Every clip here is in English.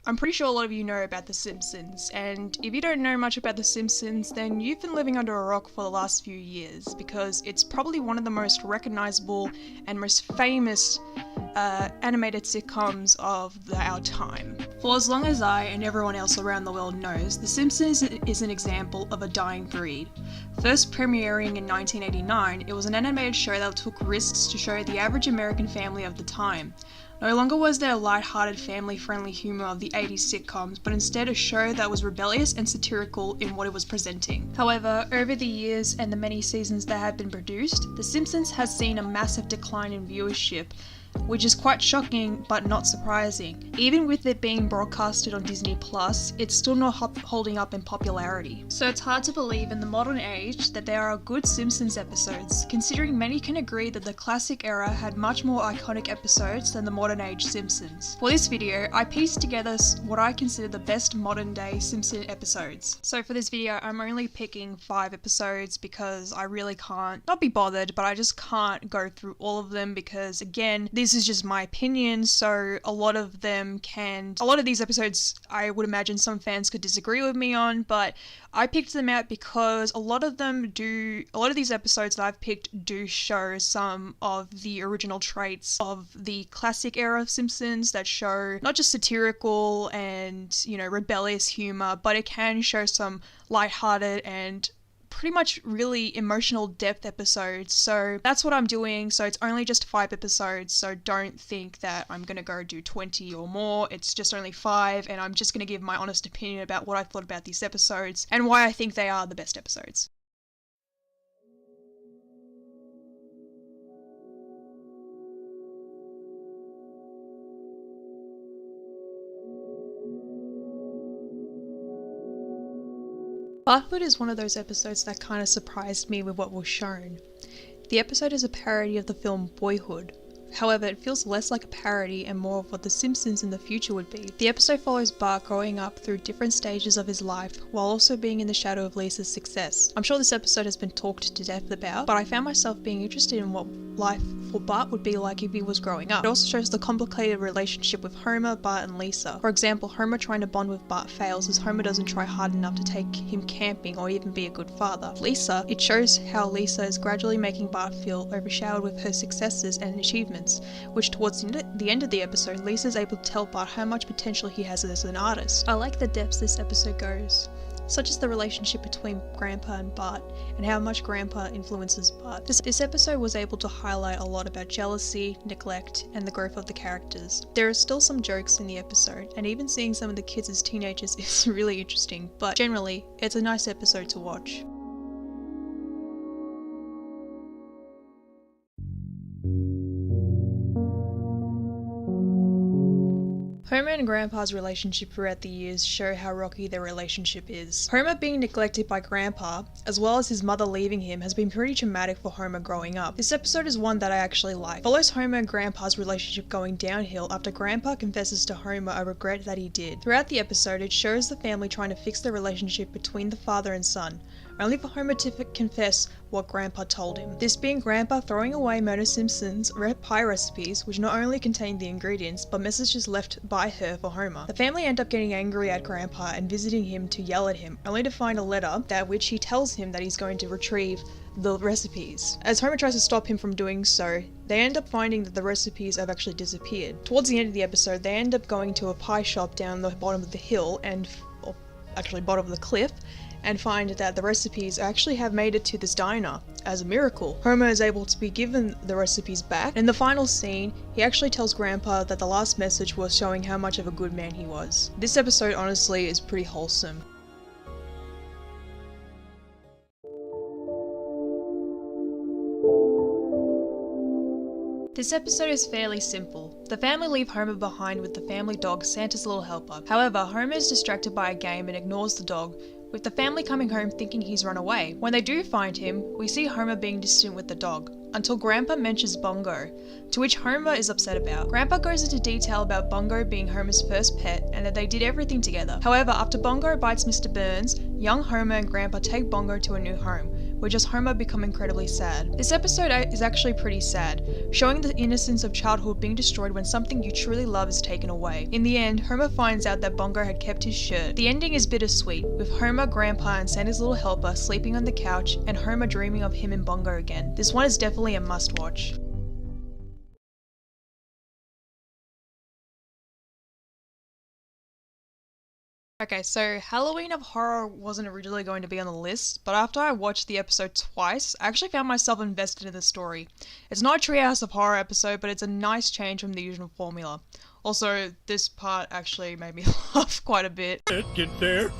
I'm pretty sure a lot of you know about The Simpsons, and if you don't know much about The Simpsons, then you've been living under a rock for the last few years, because it's probably one of the most recognizable and most famous animated sitcoms of our time. For as long as I and everyone else around the world knows, The Simpsons is an example of a dying breed. First premiering in 1989, it was an animated show that took risks to show the average American family of the time. No longer was there light-hearted, family-friendly humour of the 80s sitcoms, but instead a show that was rebellious and satirical in what it was presenting. However, over the years and the many seasons that have been produced, The Simpsons has seen a massive decline in viewership, which is quite shocking but not surprising. Even with it being broadcasted on Disney+, it's still not holding up in popularity. So it's hard to believe in the modern age that there are good Simpsons episodes, considering many can agree that the classic era had much more iconic episodes than the modern age Simpsons. For this video, I pieced together what I consider the best modern day Simpson episodes. So for this video, I'm only picking 5 episodes because I really can't, not be bothered, but I just can't go through all of them because, again, this is just my opinion, so a lot of these episodes I would imagine some fans could disagree with me on, but I picked them out because a lot of these episodes that I've picked do show some of the original traits of the classic era of Simpsons that show not just satirical and, rebellious humor, but it can show some lighthearted and pretty much really emotional depth episodes. So that's what I'm doing. So it's only just 5 episodes, so don't think that I'm gonna go do 20 or more. It's just only 5, and I'm just gonna give my honest opinion about what I thought about these episodes and why I think they are the best episodes. Barthood is one of those episodes that kind of surprised me with what was shown. The episode is a parody of the film Boyhood. However, it feels less like a parody and more of what The Simpsons in the future would be. The episode follows Bart growing up through different stages of his life, while also being in the shadow of Lisa's success. I'm sure this episode has been talked to death about, but I found myself being interested in what life for Bart would be like if he was growing up. It also shows the complicated relationship with Homer, Bart and Lisa. For example, Homer trying to bond with Bart fails as Homer doesn't try hard enough to take him camping or even be a good father. Lisa, it shows how Lisa is gradually making Bart feel overshadowed with her successes and achievements, which towards the end of the episode, Lisa is able to tell Bart how much potential he has as an artist. I like the depths this episode goes, such as the relationship between Grandpa and Bart, and how much Grandpa influences Bart. This episode was able to highlight a lot about jealousy, neglect, and the growth of the characters. There are still some jokes in the episode, and even seeing some of the kids as teenagers is really interesting, but generally, it's a nice episode to watch. Homer and Grandpa's relationship throughout the years show how rocky their relationship is. Homer being neglected by Grandpa, as well as his mother leaving him, has been pretty traumatic for Homer growing up. This episode is one that I actually like. It follows Homer and Grandpa's relationship going downhill after Grandpa confesses to Homer a regret that he did. Throughout the episode, it shows the family trying to fix the relationship between the father and son, only for Homer to confess what Grandpa told him. This being Grandpa throwing away Mona Simpson's pie recipes, which not only contained the ingredients, but messages left by her for Homer. The family end up getting angry at Grandpa and visiting him to yell at him, only to find a letter which he tells him that he's going to retrieve the recipes. As Homer tries to stop him from doing so, they end up finding that the recipes have actually disappeared. Towards the end of the episode, they end up going to a pie shop down the bottom of the hill bottom of the cliff, and find that the recipes actually have made it to this diner as a miracle. Homer is able to be given the recipes back. In the final scene, he actually tells Grandpa that the last message was showing how much of a good man he was. This episode honestly is pretty wholesome. This episode is fairly simple. The family leave Homer behind with the family dog, Santa's little helper. However, Homer is distracted by a game and ignores the dog, with the family coming home thinking he's run away. When they do find him, we see Homer being distant with the dog, until Grandpa mentions Bongo, to which Homer is upset about. Grandpa goes into detail about Bongo being Homer's first pet and that they did everything together. However, after Bongo bites Mr. Burns, young Homer and Grandpa take Bongo to a new home, which has Homer become incredibly sad. This episode is actually pretty sad, showing the innocence of childhood being destroyed when something you truly love is taken away. In the end, Homer finds out that Bongo had kept his shirt. The ending is bittersweet, with Homer, Grandpa, and Santa's little helper sleeping on the couch and Homer dreaming of him and Bongo again. This one is definitely a must-watch. Okay, so Halloween of Horror wasn't originally going to be on the list, but after I watched the episode twice, I actually found myself invested in the story. It's not a Treehouse of Horror episode, but it's a nice change from the usual formula. Also, this part actually made me laugh quite a bit. Get there.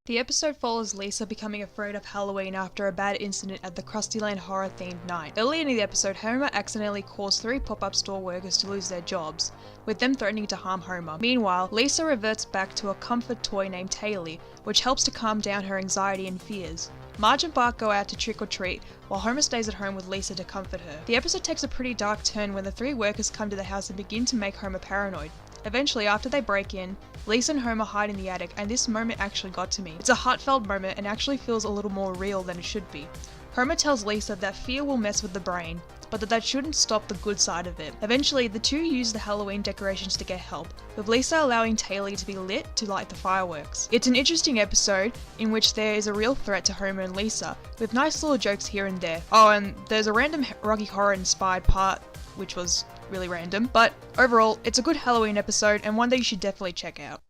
The episode follows Lisa becoming afraid of Halloween after a bad incident at the Krusty Lane horror-themed night. Early in the episode, Homer accidentally caused 3 pop-up store workers to lose their jobs, with them threatening to harm Homer. Meanwhile, Lisa reverts back to a comfort toy named Taily, which helps to calm down her anxiety and fears. Marge and Bart go out to trick-or-treat, while Homer stays at home with Lisa to comfort her. The episode takes a pretty dark turn when the 3 workers come to the house and begin to make Homer paranoid. Eventually, after they break in, Lisa and Homer hide in the attic, and this moment actually got to me. It's a heartfelt moment and actually feels a little more real than it should be. Homer tells Lisa that fear will mess with the brain, but that shouldn't stop the good side of it. Eventually, the two use the Halloween decorations to get help, with Lisa allowing Taily to be lit to light the fireworks. It's an interesting episode in which there is a real threat to Homer and Lisa, with nice little jokes here and there. Oh, and there's a random Rocky Horror inspired part, which was really random, but overall, it's a good Halloween episode and one that you should definitely check out.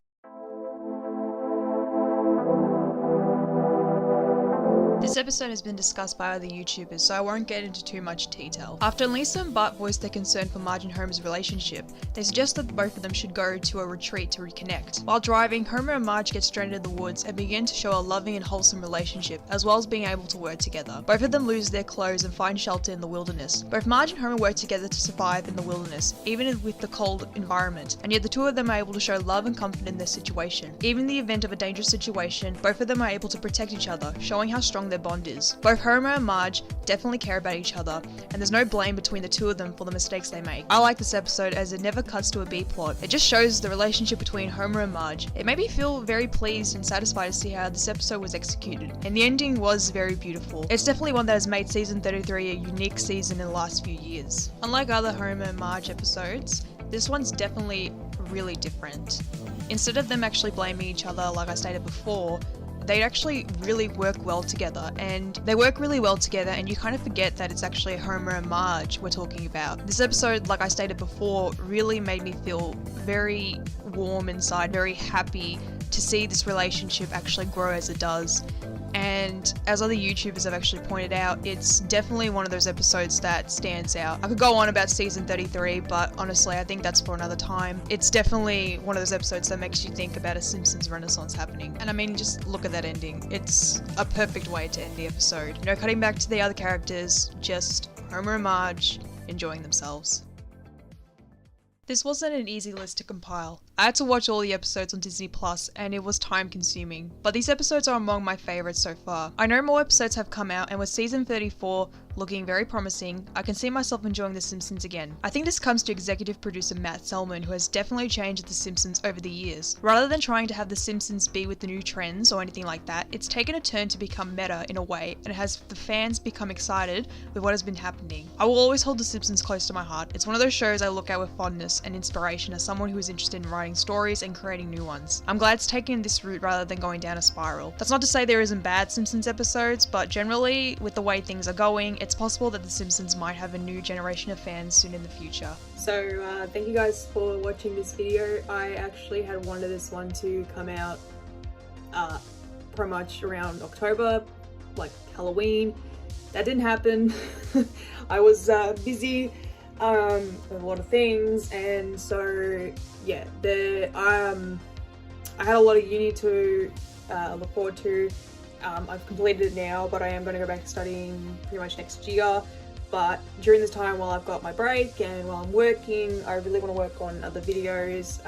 This episode has been discussed by other YouTubers, so I won't get into too much detail. After Lisa and Bart voice their concern for Marge and Homer's relationship, they suggest that both of them should go to a retreat to reconnect. While driving, Homer and Marge get stranded in the woods and begin to show a loving and wholesome relationship, as well as being able to work together. Both of them lose their clothes and find shelter in the wilderness. Both Marge and Homer work together to survive in the wilderness, even with the cold environment, and yet the two of them are able to show love and comfort in their situation. Even in the event of a dangerous situation, both of them are able to protect each other, showing how strong their bond is. Both Homer and Marge definitely care about each other, and there's no blame between the two of them for the mistakes they make. I like this episode as it never cuts to a B plot. It just shows the relationship between Homer and Marge. It made me feel very pleased and satisfied to see how this episode was executed, and the ending was very beautiful. It's definitely one that has made season 33 a unique season in the last few years. Unlike other Homer and Marge episodes, this one's definitely really different. Instead of them actually blaming each other like I stated before, they actually really work well together, and they work really well together, and you kind of forget that it's actually Homer and Marge we're talking about. This episode, like I stated before, really made me feel very warm inside, very happy to see this relationship actually grow as it does. And as other YouTubers have actually pointed out, it's definitely one of those episodes that stands out. I could go on about season 33, but honestly, I think that's for another time. It's definitely one of those episodes that makes you think about a Simpsons renaissance happening. And I mean, just look at that ending. It's a perfect way to end the episode. You know, cutting back to the other characters, just Homer and Marge enjoying themselves. This wasn't an easy list to compile. I had to watch all the episodes on Disney Plus, and it was time consuming, but these episodes are among my favourites so far. I know more episodes have come out, and with season 34 looking very promising, I can see myself enjoying The Simpsons again. I think this comes to executive producer Matt Selman, who has definitely changed The Simpsons over the years. Rather than trying to have The Simpsons be with the new trends or anything like that, it's taken a turn to become meta in a way, and it has the fans become excited with what has been happening. I will always hold The Simpsons close to my heart. It's one of those shows I look at with fondness and inspiration as someone who is interested in writing stories and creating new ones. I'm glad it's taken this route rather than going down a spiral. That's not to say there isn't bad Simpsons episodes, but generally, with the way things are going, it's possible that The Simpsons might have a new generation of fans soon in the future. So thank you guys for watching this video. I actually had wanted this one to come out pretty much around October, like Halloween. That didn't happen. I was busy with a lot of things, and so yeah, I had a lot of uni to look forward to. I've completed it now, but I am going to go back studying pretty much next year. But during this time, while I've got my break and while I'm working, I really want to work on other videos.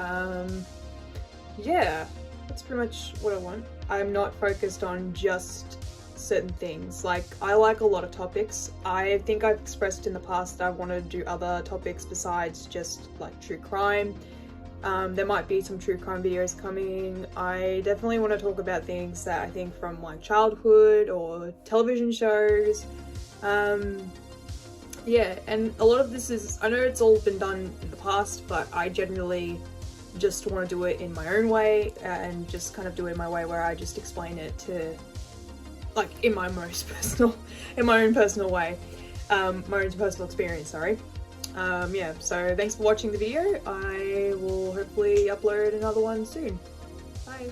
Yeah, that's pretty much what I want. I'm not focused on just certain things. Like, I like a lot of topics. I think I've expressed in the past that I want to do other topics besides just like true crime. There might be some true crime videos coming. I definitely want to talk about things that I think from like childhood or television shows. Yeah, and a lot of this is, I know it's all been done in the past, but I generally just want to do it in my own way and just kind of do it in my way where I just explain it to, like, in my own personal way, my own personal experience, sorry. Yeah, so thanks for watching the video. I will hopefully upload another one soon. Bye.